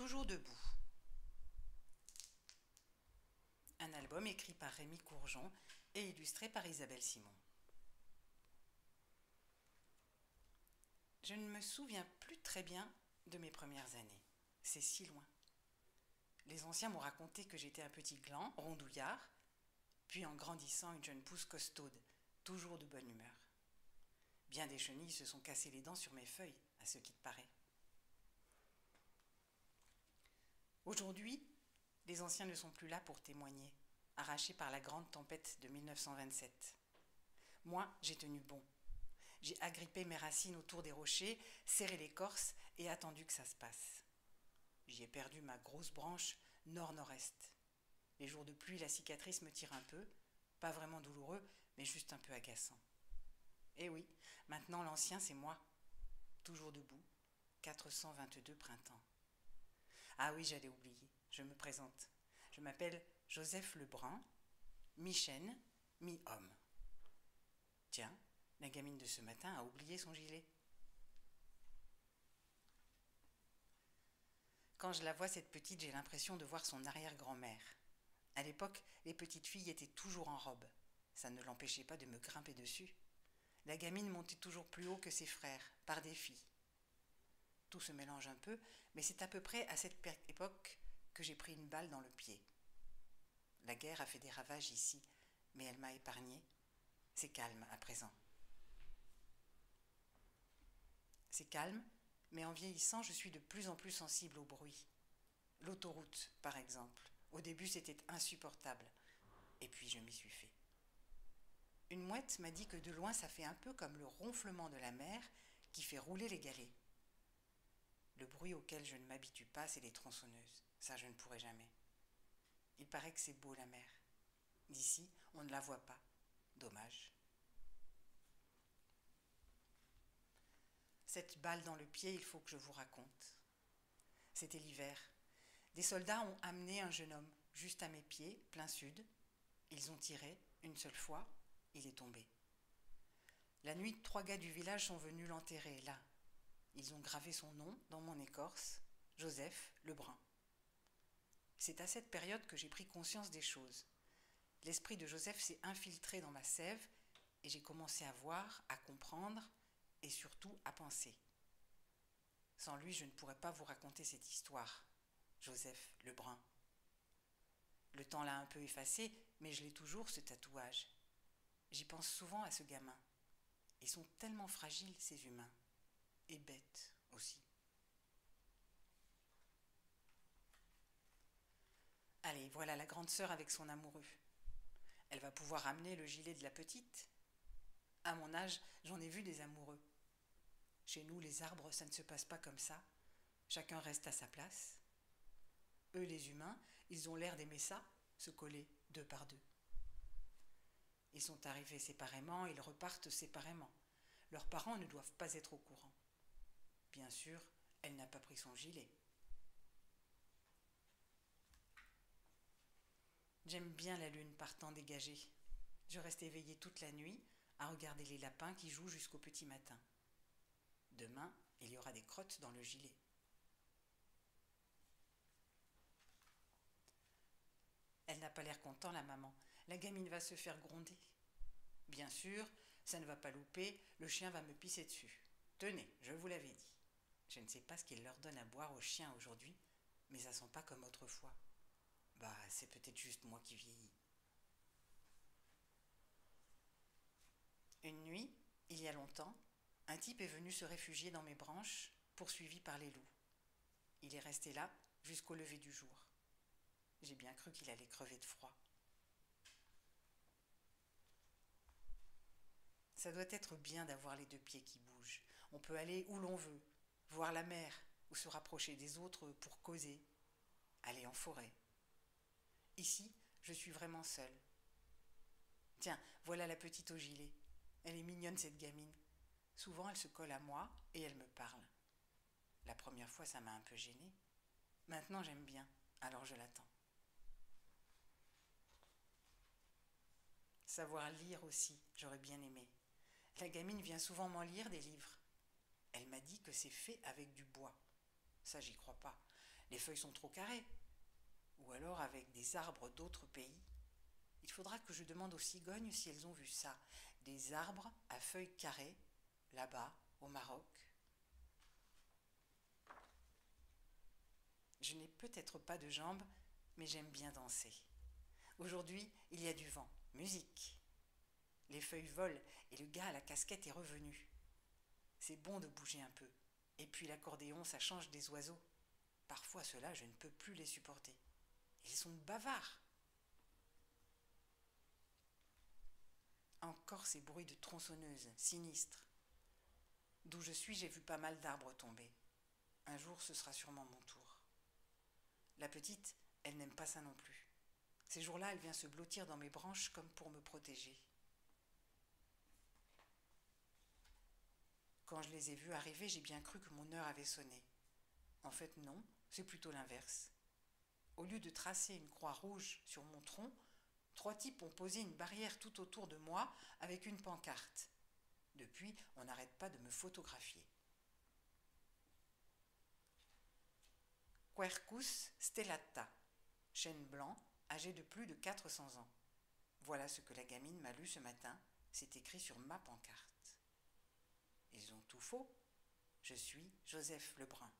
Toujours debout. Un album écrit par Rémi Courgeon et illustré par Isabelle Simon. Je ne me souviens plus très bien de mes premières années. C'est si loin. Les anciens m'ont raconté que j'étais un petit gland, rondouillard, puis en grandissant une jeune pousse costaude, toujours de bonne humeur. Bien des chenilles se sont cassées les dents sur mes feuilles, à ce qui te paraît. Aujourd'hui, les anciens ne sont plus là pour témoigner, arrachés par la grande tempête de 1927. Moi, j'ai tenu bon. J'ai agrippé mes racines autour des rochers, serré l'écorce et attendu que ça se passe. J'y ai perdu ma grosse branche nord-nord-est. Les jours de pluie, la cicatrice me tire un peu, pas vraiment douloureux, mais juste un peu agaçant. Et oui, maintenant l'ancien c'est moi, toujours debout, 422 printemps. Ah oui, j'allais oublier, je me présente. Je m'appelle Joseph Lebrun, mi-chêne, mi-homme. Tiens, la gamine de ce matin a oublié son gilet. Quand je la vois, cette petite, j'ai l'impression de voir son arrière-grand-mère. À l'époque, les petites filles étaient toujours en robe. Ça ne l'empêchait pas de me grimper dessus. La gamine montait toujours plus haut que ses frères, par défi. Tout se mélange un peu, mais c'est à peu près à cette époque que j'ai pris une balle dans le pied. La guerre a fait des ravages ici, mais elle m'a épargné. C'est calme à présent. C'est calme, mais en vieillissant, je suis de plus en plus sensible au bruit. L'autoroute, par exemple. Au début, c'était insupportable. Et puis, je m'y suis fait. Une mouette m'a dit que de loin, ça fait un peu comme le ronflement de la mer qui fait rouler les galets. Le bruit auquel je ne m'habitue pas, c'est les tronçonneuses. Ça, je ne pourrai jamais. Il paraît que c'est beau, la mer. D'ici, on ne la voit pas. Dommage. Cette balle dans le pied, il faut que je vous raconte. C'était l'hiver. Des soldats ont amené un jeune homme, juste à mes pieds, plein sud. Ils ont tiré, une seule fois, il est tombé. La nuit, 3 gars du village sont venus l'enterrer, là. Ils ont gravé son nom dans mon écorce, Joseph Lebrun. C'est à cette période que j'ai pris conscience des choses. L'esprit de Joseph s'est infiltré dans ma sève et j'ai commencé à voir, à comprendre et surtout à penser. Sans lui, je ne pourrais pas vous raconter cette histoire, Joseph Lebrun. Le temps l'a un peu effacé, mais je l'ai toujours, ce tatouage. J'y pense souvent à ce gamin. Ils sont tellement fragiles, ces humains. Et bêtes aussi. Allez, voilà la grande sœur avec son amoureux. Elle va pouvoir amener le gilet de la petite. À mon âge, j'en ai vu des amoureux. Chez nous, les arbres, ça ne se passe pas comme ça. Chacun reste à sa place. Eux, les humains, ils ont l'air d'aimer ça, se coller 2 par 2. Ils sont arrivés séparément, ils repartent séparément. Leurs parents ne doivent pas être au courant. Bien sûr, elle n'a pas pris son gilet. J'aime bien la lune partant dégagée. Je reste éveillée toute la nuit à regarder les lapins qui jouent jusqu'au petit matin. Demain, il y aura des crottes dans le gilet. Elle n'a pas l'air content, la maman. La gamine va se faire gronder. Bien sûr, ça ne va pas louper, le chien va me pisser dessus. Tenez, je vous l'avais dit. Je ne sais pas ce qu'il leur donne à boire aux chiens aujourd'hui, mais ça sent pas comme autrefois. Bah, c'est peut-être juste moi qui vieillis. Une nuit, il y a longtemps, un type est venu se réfugier dans mes branches, poursuivi par les loups. Il est resté là jusqu'au lever du jour. J'ai bien cru qu'il allait crever de froid. Ça doit être bien d'avoir les 2 pieds qui bougent. On peut aller où l'on veut, voir la mer ou se rapprocher des autres pour causer, aller en forêt. Ici, je suis vraiment seule. Tiens, voilà la petite au gilet. Elle est mignonne, cette gamine. Souvent, elle se colle à moi et elle me parle. La première fois, ça m'a un peu gênée. Maintenant, j'aime bien, alors je l'attends. Savoir lire aussi, j'aurais bien aimé. La gamine vient souvent m'en lire des livres. Elle m'a dit que c'est fait avec du bois. Ça, j'y crois pas. Les feuilles sont trop carrées. Ou alors avec des arbres d'autres pays. Il faudra que je demande aux cigognes si elles ont vu ça. Des arbres à feuilles carrées, là-bas, au Maroc. Je n'ai peut-être pas de jambes, mais j'aime bien danser. Aujourd'hui, il y a du vent, musique. Les feuilles volent et le gars à la casquette est revenu. C'est bon de bouger un peu. Et puis l'accordéon, ça change des oiseaux. Parfois, ceux-là, je ne peux plus les supporter. Ils sont bavards. Encore ces bruits de tronçonneuses, sinistres. D'où je suis, j'ai vu pas mal d'arbres tomber. Un jour, ce sera sûrement mon tour. La petite, elle n'aime pas ça non plus. Ces jours-là, elle vient se blottir dans mes branches comme pour me protéger. Quand je les ai vus arriver, j'ai bien cru que mon heure avait sonné. En fait, non, c'est plutôt l'inverse. Au lieu de tracer une croix rouge sur mon tronc, 3 types ont posé une barrière tout autour de moi avec une pancarte. Depuis, on n'arrête pas de me photographier. Quercus stellata, chêne blanc, âgé de plus de 400 ans. Voilà ce que la gamine m'a lu ce matin, c'est écrit sur ma pancarte. Ils ont tout faux. Je suis Joseph Lebrun.